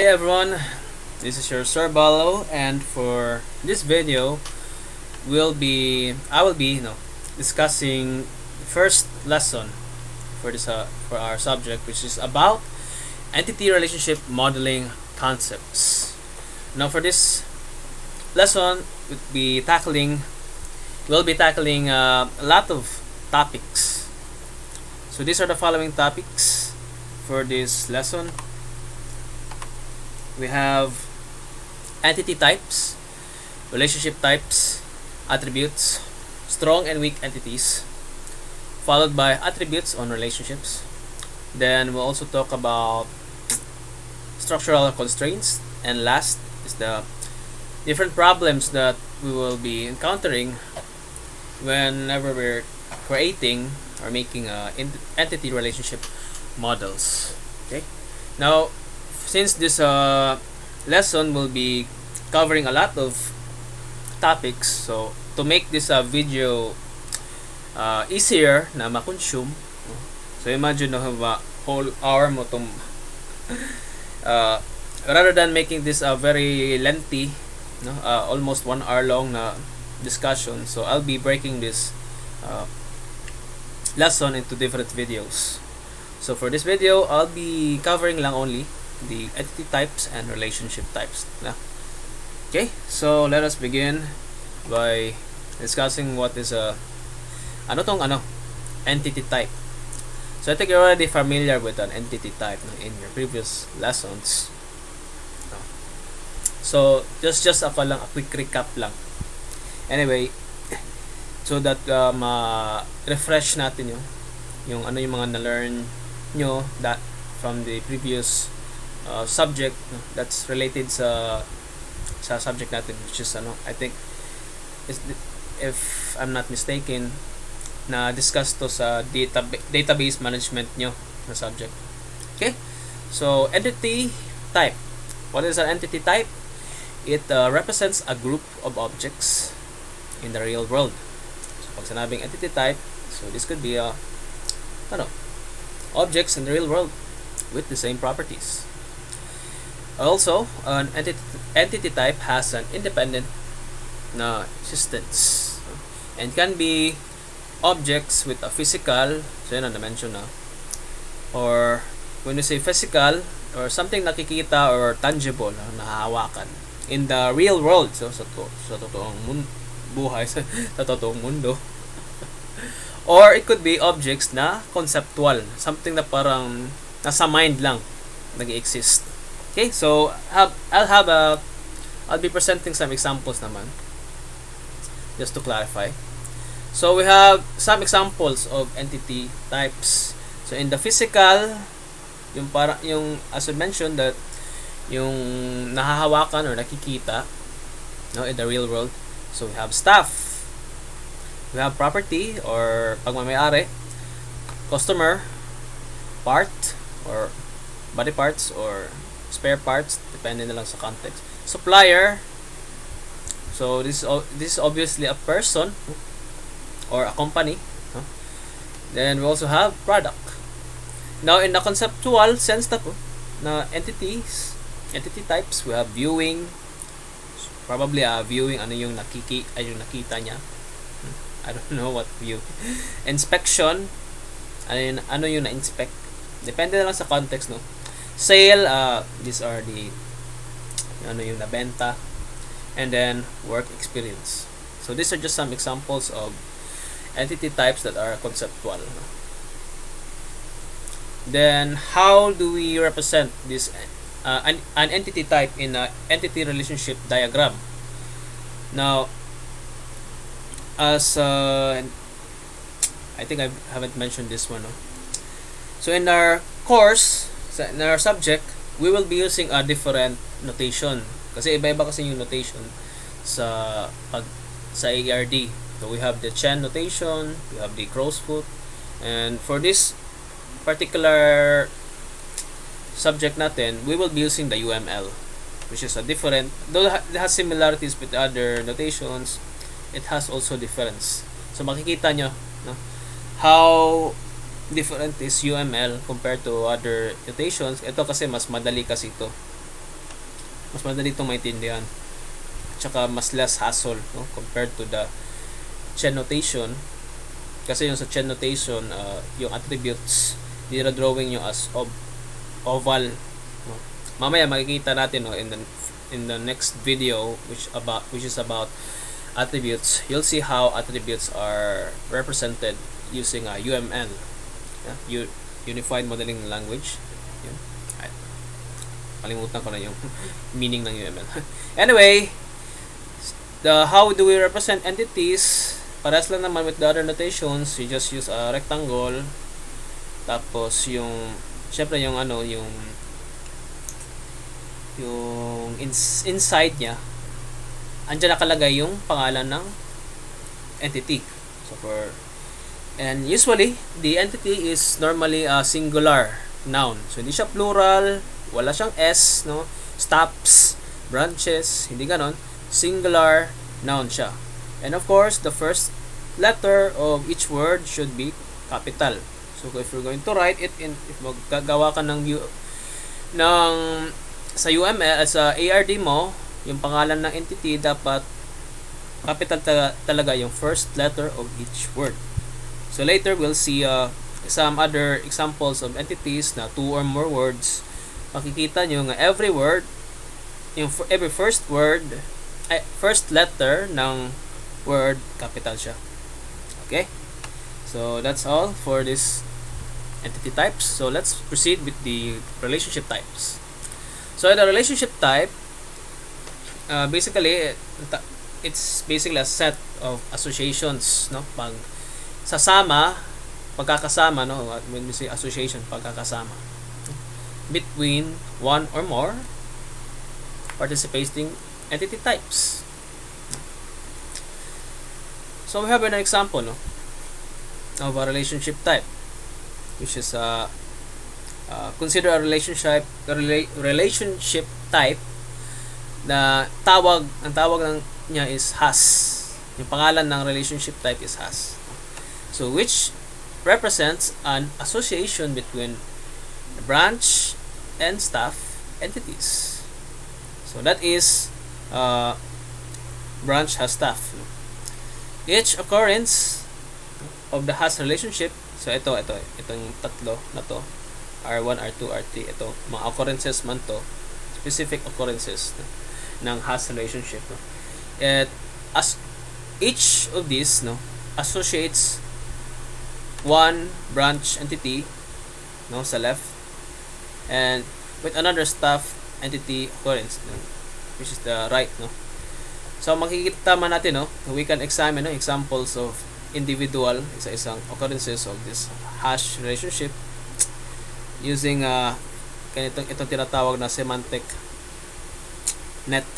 Hey everyone, this is your Sir Balo, and for this video, I will be discussing the first lesson for our subject, which is about entity relationship modeling concepts. Now, for this lesson, we'll be tackling a lot of topics. So these are the following topics for this lesson. We have entity types, relationship types, attributes, strong and weak entities, followed by attributes on relationships. Then we'll also talk about structural constraints, and last is the different problems that we will be encountering whenever we're creating or making entity relationship models. Okay. Now, since this lesson will be covering a lot of topics, so to make this video easier na ma-consume, so imagine na whole hour mo tong rather than making this a very lengthy, almost 1 hour long na discussion, so I'll be breaking this lesson into different videos. So for this video, I'll be covering lang only the entity types and relationship types. Okay, so let us begin by discussing what is entity type. So I think you're already familiar with an entity type in your previous lessons. So just a quick recap lang. Anyway, so that refresh natin yung mga na-learn nyo that from the previous subject that's related sa subject natin, which is I think if I'm not mistaken, na discuss to sa database management nyo na subject. Okay, so entity type. What is an entity type? It represents a group of objects in the real world. So pag sinabing entity type, so this could be objects in the real world with the same properties. Also, an entity type has an independent existence and can be objects with a physical, so yun ang na-mention or when you say physical, or something nakikita or tangible, nahahawakan in the real world, so sa totoong buhay, sa totoong mundo. Or it could be objects na conceptual, something na parang nasa mind lang nag-exist. Okay, so I'll be presenting some examples naman, just to clarify. So we have some examples of entity types. So in the physical, yung as I mentioned, that yung nahahawakan or nakikita in the real world. So we have stuff, we have property or pagmamayari, customer, part or body parts or spare parts, depende na lang sa context, supplier. So this is obviously a person or a company. Then we also have product. Now in the conceptual sense na entity types, we have viewing, probably viewing, yung nakita niya, I don't know what view. Inspection, ano yung na-inspect, depende na lang sa context. Sale, these are the yung nabenta. And then work experience. So these are just some examples of entity types that are conceptual. Then how do we represent this an entity type in an entity relationship diagram? Now, as I think I haven't mentioned this one. So in our course, in our subject, we will be using a different notation. Kasi iba-iba kasi yung notation sa ARD. So we have the Chen notation, we have the crow's foot, and for this particular subject natin, we will be using the UML, which is a different, though it has similarities with other notations, it has also difference. So makikita nyo how different is UML compared to other notations. Ito kasi mas madali kasi ito mas madali itong maintindihan. Tsaka mas less hassle, no, compared to the chain notation. Kasi yung sa chain notation, yung attributes, drawing nyo as oval, no? Mamaya makikita natin, no, in the next video which is about attributes. You'll see how attributes are represented using UML, Unified Modeling Language. Yun. Ay, kalimutan ko na yung meaning ng UML. Anyway, how do we represent entities? Parehas lang naman with the other notations. You just use a rectangle. Tapos yung syempre yung inside niya, andyan nakalagay yung pangalan ng entity. And usually the entity is normally a singular noun. So hindi siya plural, wala siyang s, no? Stops, branches, hindi ganon. Singular noun siya. And of course, the first letter of each word should be capital. So if you're going to write it if maggagawa ka sa UML, sa ARD mo, yung pangalan ng entity dapat capital talaga yung first letter of each word. So later we'll see some other examples of entities na 2 or more words. Makikita nyo nga every first word, first letter ng word, capital siya. Okay? So that's all for this entity types. So let's proceed with the relationship types. So the relationship type, basically it's basically a set of associations, no? Pagkakasama, no? When we say association, pagkakasama between one or more participating entity types. So we have an example, no, of a relationship type, which is consider a relationship type na ang tawag niya is has. Yung pangalan ng relationship type is has. So which represents an association between branch and staff entities. So that is branch has staff. Each occurrence of the has relationship, so itong tatlo na to, R1, R2, R3, ito mga occurrences man to, specific occurrences ng has relationship, no? And as each of these, no, associates one branch entity, no, sa left, and with another staff entity occurrence, no, which is the right, no. So makikita man natin, no, we can examine, no, examples of individual isa-isang occurrences of this hash relationship using itong tinatawag na semantic net.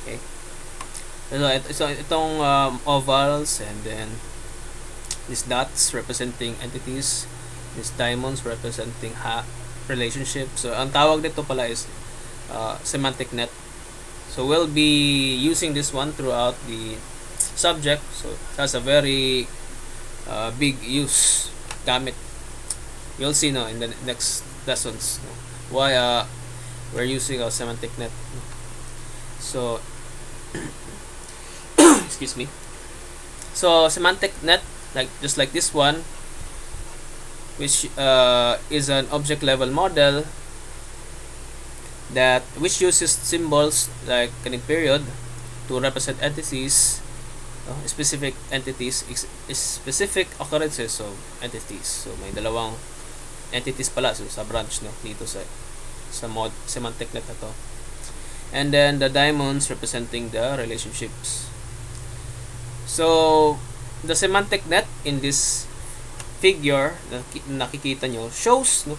Okay. So itong ovals, and then these dots representing entities, these diamonds representing relationship. So ang tawag dito pala is semantic net. So we'll be using this one throughout the subject. So it has a very big use, gamit. You'll see, no, in the next lessons, no, why we're using a semantic net. So excuse me. So semantic net, just like this one, which is an object level model which uses symbols like a period to represent entities, specific entities, specific occurrences of entities. So may dalawang entities pala sa branch, no, dito sa semantic net na to. And then the diamonds representing the relationships. So the semantic net in this figure na nakikita nyo shows, no,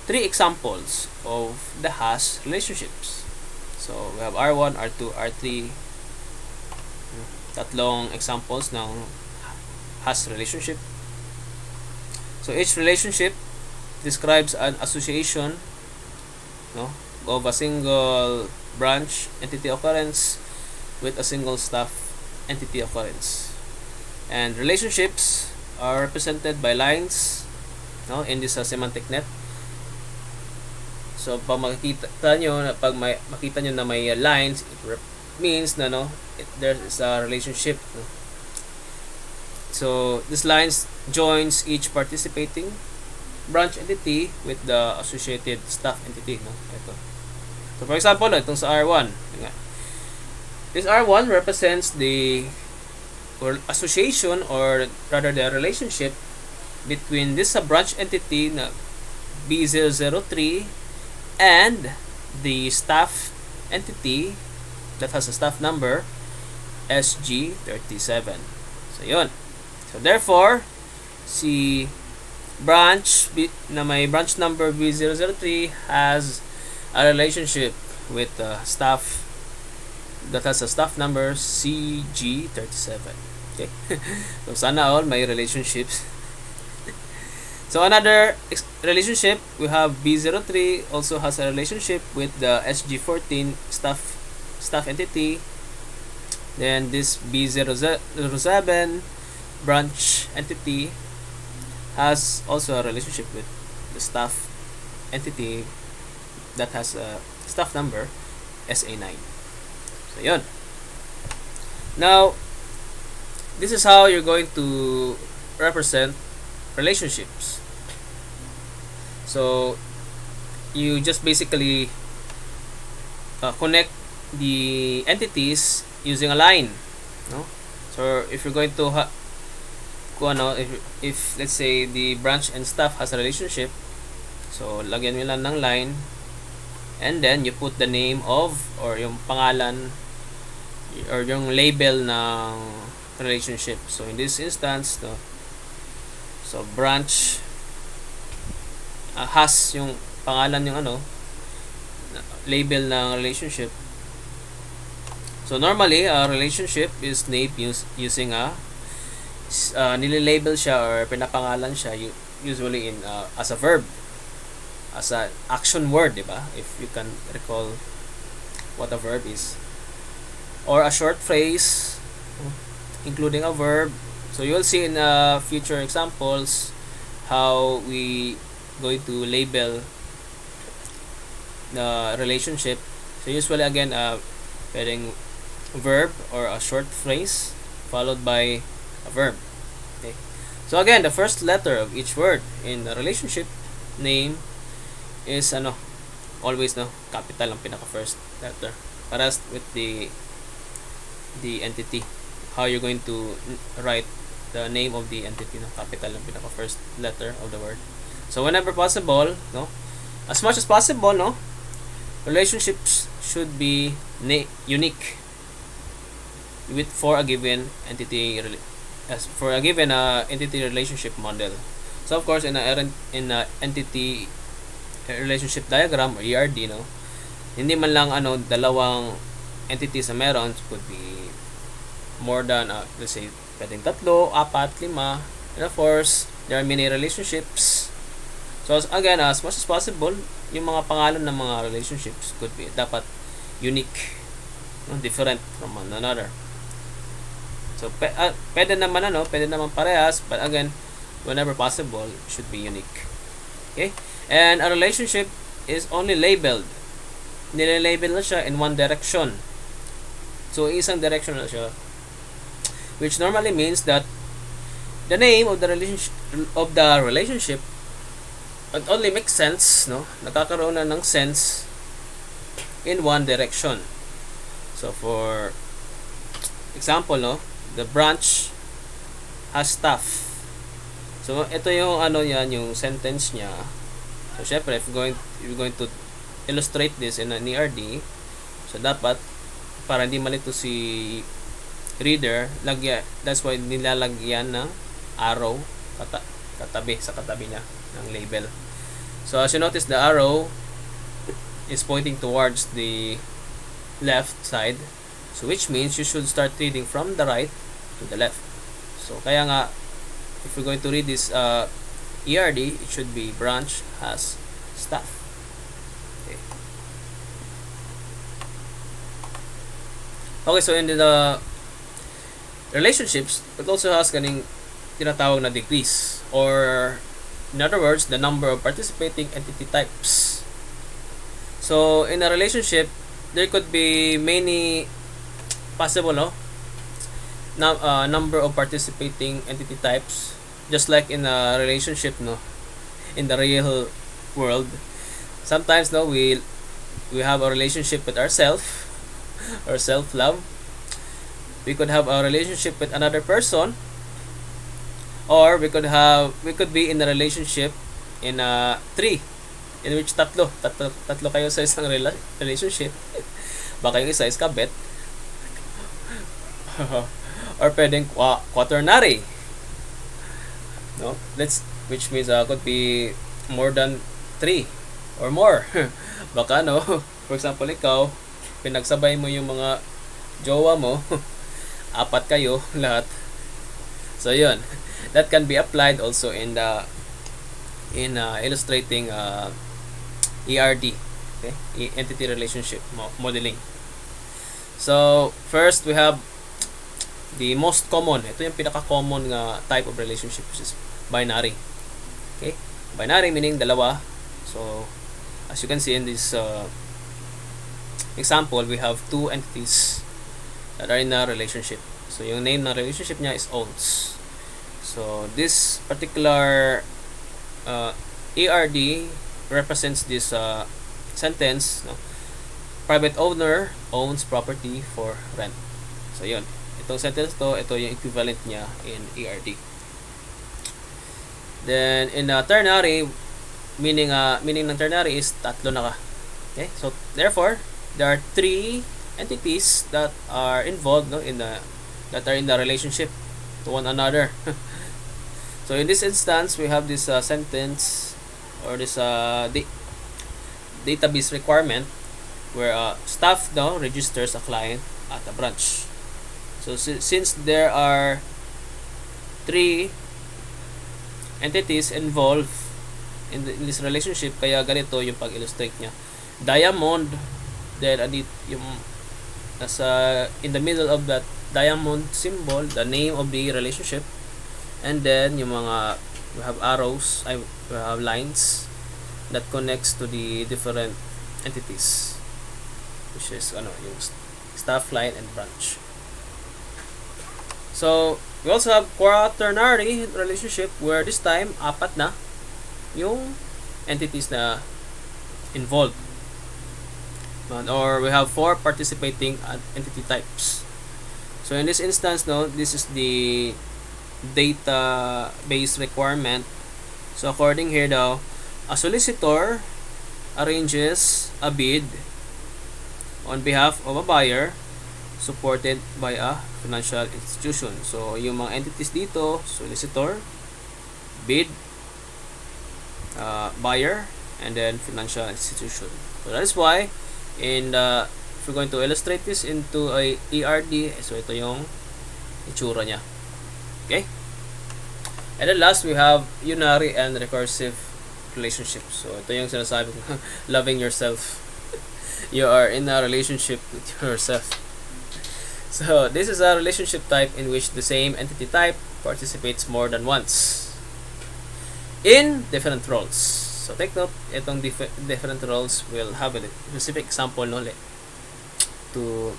3 examples of the has relationships. So we have R1, R2, R3, tatlong examples ng has relationship. So each relationship describes an association, no, of a single branch entity occurrence with a single staff entity occurrence. And relationships are represented by lines, no, in this semantic net. So, pag makita nyo na may lines, it means na there is a relationship. No? So, this lines joins each participating branch entity with the associated staff entity. No? Ito. So, for example, itong sa R1. This R1 represents the association, or rather the relationship between this branch entity na B003 and the staff entity that has a staff number SG37. So, yun. So, therefore, si branch na may branch number B003 has a relationship with the staff that has a staff number CG37. Okay? So, sana all may relationships. So, another relationship, we have B03 also has a relationship with the SG14 staff entity. Then, this B007 branch entity has also a relationship with the staff entity that has a staff number SA9. So, yun. Now, this is how you're going to represent relationships. So, you just basically connect the entities using a line. No? So, if you're going to if let's say the branch and staff has a relationship, so lagyan mo lang ng line, and then you put the name of, or yung pangalan or yung label ng relationship. So in this instance, so branch has yung pangalan, yung label ng relationship. So normally a relationship is named using a nililabel siya or pinapangalan siya usually in as a verb, as an action word, diba? If you can recall what a verb is, or a short phrase including a verb. So you'll see in future examples how we going to label the relationship. So usually again pwedeng verb or a short phrase followed by a verb. Okay. So again, the first letter of each word in the relationship name is always capital ang pinaka first letter. Paras with the entity, how you're going to write the name of the entity, capital ang pinaka first letter of the word. So whenever possible, as much as possible, relationships should be unique for a given entity, for a given entity relationship model. So of course, in a entity relationship diagram or ERD, hindi man lang dalawang entities na meron, could be more than let's say pwedeng 3, 4, 5, and of course there are many relationships. So again, as much as possible, yung mga pangalan ng mga relationships could be dapat unique, different from one another. So pwede naman parehas, but again, whenever possible, it should be unique. Okay? And a relationship is only labeled. Nililabel na siya in one direction. So isang direction na siya, which normally means that the name of the relationship it only makes sense, nakakaroon na ng sense in one direction. So for example, the branch has staff. So ito yung yung sentence niya. So syempre, if you're going to illustrate this in an ERD, so dapat para hindi malito si reader, that's why nilalagyan ng arrow katabi niya ng label. So as you notice, the arrow is pointing towards the left side, so which means you should start reading from the right to the left. So kaya nga, if you're going to read this ERD, it should be branch has staff. Okay. Okay, so in the relationships, it also has kaning tinatawag na degrees, or in other words, the number of participating entity types. So in a relationship, there could be many possible number of participating entity types, just like in a relationship, in the real world. Sometimes we have a relationship with ourselves or self love. We could have a relationship with another person, or we could be in a relationship in a three, in which tatlo kayo sa isang relationship. Baka yung isa is kabet. Or pwedeng quaternary, which means could be more than 3 or more. Baka for example, ikaw pinagsabay mo yung mga jowa mo, 4 kayo lahat. So yun, that can be applied also in illustrating ERD, okay, entity relationship modeling. So first we have the most common. Ito yung pinaka-common nga type of relationship, which is binary. Okay? Binary meaning dalawa. So as you can see in this example, we have 2 entities that are in a relationship. So yung name ng relationship niya is owns. So this particular ERD represents this sentence, private owner owns property for rent. So yun, itong sentence ito yung equivalent niya in ERD. Then in ternary, meaning ng ternary is tatlo na ka. Okay? So therefore, there are 3 entities that are involved that are in the relationship to one another. So in this instance, we have this sentence or this database requirement where staff registers a client at a branch. So since there are 3 entities involved in this relationship, kaya ganito yung pag-illustrate niya. Diamond, then yung nasa in the middle of that diamond symbol, the name of the relationship, and then yung mga we have arrows, we have lines that connects to the different entities, which is yung staff, line, and branch. So we also have quaternary relationship where this time 4 na yung entities na involved, or we have 4 participating entity types. So in this instance, this is the database requirement. So according here a solicitor arranges a bid on behalf of a buyer supported by a financial institution. So yung mga entities dito, solicitor, bid, buyer, and then financial institution. So that is why if we're going to illustrate this into a ERD, so ito yung itsura niya. Okay? And then last, we have unary and recursive relationships. So ito yung sinasabi ko, loving yourself. You are in a relationship with yourself. So this is a relationship type in which the same entity type participates more than once in different roles. So take note, itong different roles will have a specific example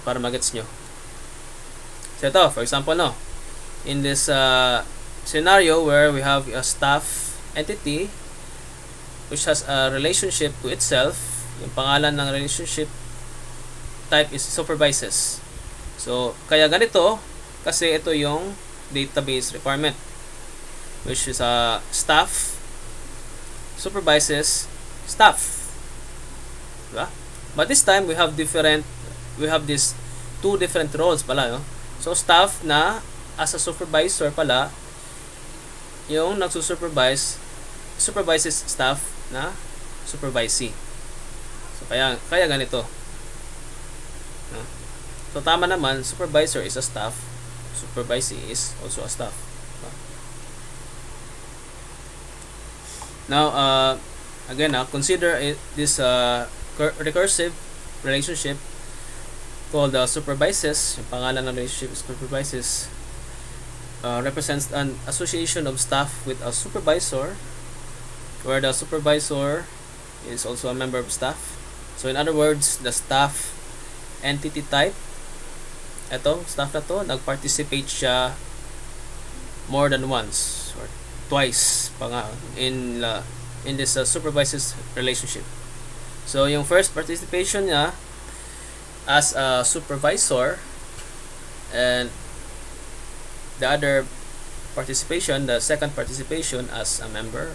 para magets nyo. So ito, for example, in this scenario where we have a staff entity which has a relationship to itself, yung pangalan ng relationship type is supervises. So kaya ganito kasi ito yung database requirement, which is staff supervises staff, diba? But this time we have these 2 different roles pala, So staff na as a supervisor pala yung supervises staff na supervisee. So kaya ganito, So tama naman, supervisor is a staff, supervisee is also a staff. Now again, consider this recursive relationship called supervises. Yung pangalan ng relationship is supervises, represents an association of staff with a supervisor, where the supervisor is also a member of staff. So in other words, the staff entity type, etong staff na to, nag-participate siya more than once or twice pa nga in this supervisors relationship. So yung first participation niya as a supervisor, and the other participation, the second participation, as a member,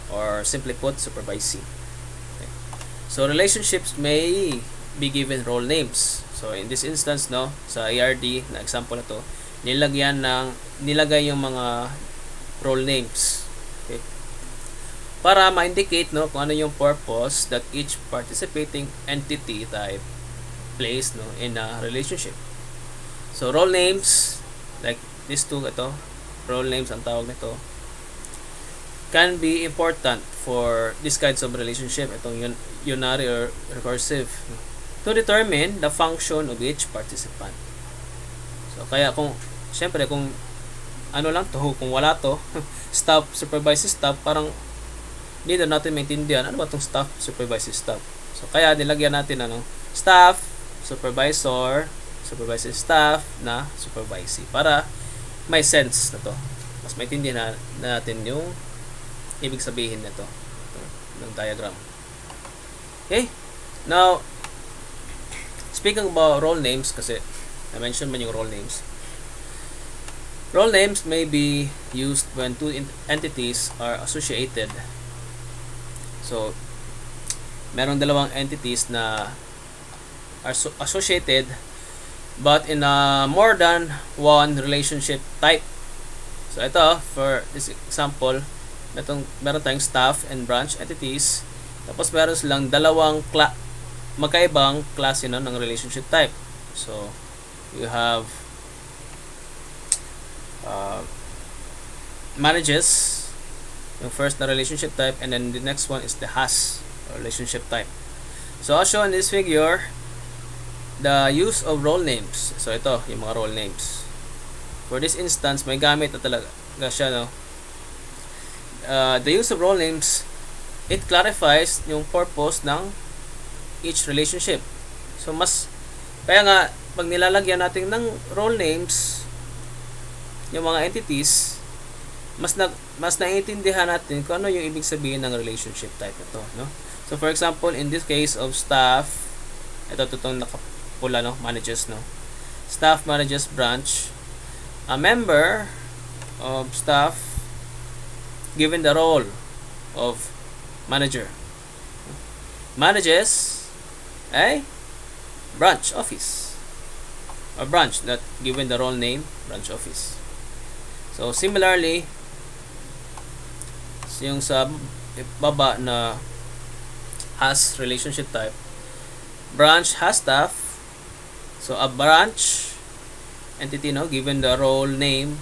or simply put, supervisee. Okay. So relationships may be given role names. So in this instance, no, sa ARD na example na to, nilagay yung mga role names. Okay. Para ma-indicate, no, kung ano yung purpose that each participating entity type plays, no, in a relationship. So role names, like these two, ito, role names ang tawag nito, can be important for these kinds of relationship, itong unary or recursive, to determine the function of each participant. So kaya kung syempre kung ano lang to, kung wala to staff supervises staff, parang hindi na natin maintindihan ano ba tong staff supervises staff. So kaya nilagyan natin staff supervisor supervises staff na supervisee para may sense na to, mas maintindihan natin yung ibig sabihin nito ng diagram. Okay, now speaking about role names, kasi na-mention man yung role names. Role names may be used when two entities are associated. So, merong dalawang entities na are associated but in a more than one relationship type. So, ito, for this example, meron tayong staff and branch entities. Tapos, meron silang dalawang magkaibang klase ng relationship type. So, you have manages, yung first na relationship type, and then the next one is the has relationship type. So, as shown in this figure, the use of role names. So, ito, yung mga role names. For this instance, may gamit na talaga siya, no? The use of role names, it clarifies yung purpose ng each relationship. So, kaya nga, pag nilalagyan natin ng role names, yung mga entities, mas naiintindihan natin kung ano yung ibig sabihin ng relationship type ito, no? So, for example, in this case of staff, ito itong nakapula, no? Manages, no? Staff manages branch. A member of staff given the role of manager manages a branch office, or branch that given the role name branch office. So similarly, yung sa baba na has relationship type, branch has staff. So a branch entity, no, given the role name,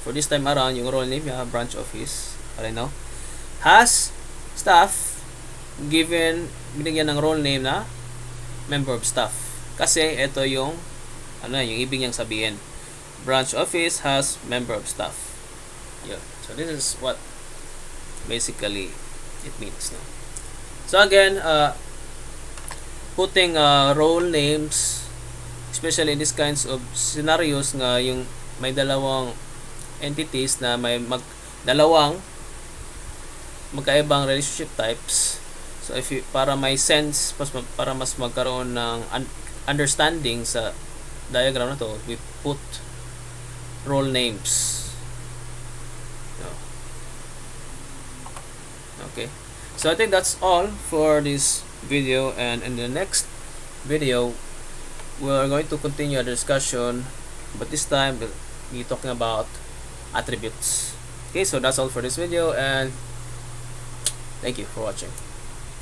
for this time around yung role name niya branch office, no, has staff binigyan ng role name na member of staff, kasi ito yung yung ibig niyang sabihin, branch office has member of staff. Yeah. So this is what basically it means, no? So again, putting role names, especially in these kinds of scenarios nga yung may dalawang entities na may dalawang magkaibang relationship types. So para may sense, para mas magkaroon ng understanding sa diagram na to, we put role names. Okay, so I think that's all for this video, and in the next video we are going to continue our discussion, but this time we'll be talking about attributes. Okay, so that's all for this video, and thank you for watching.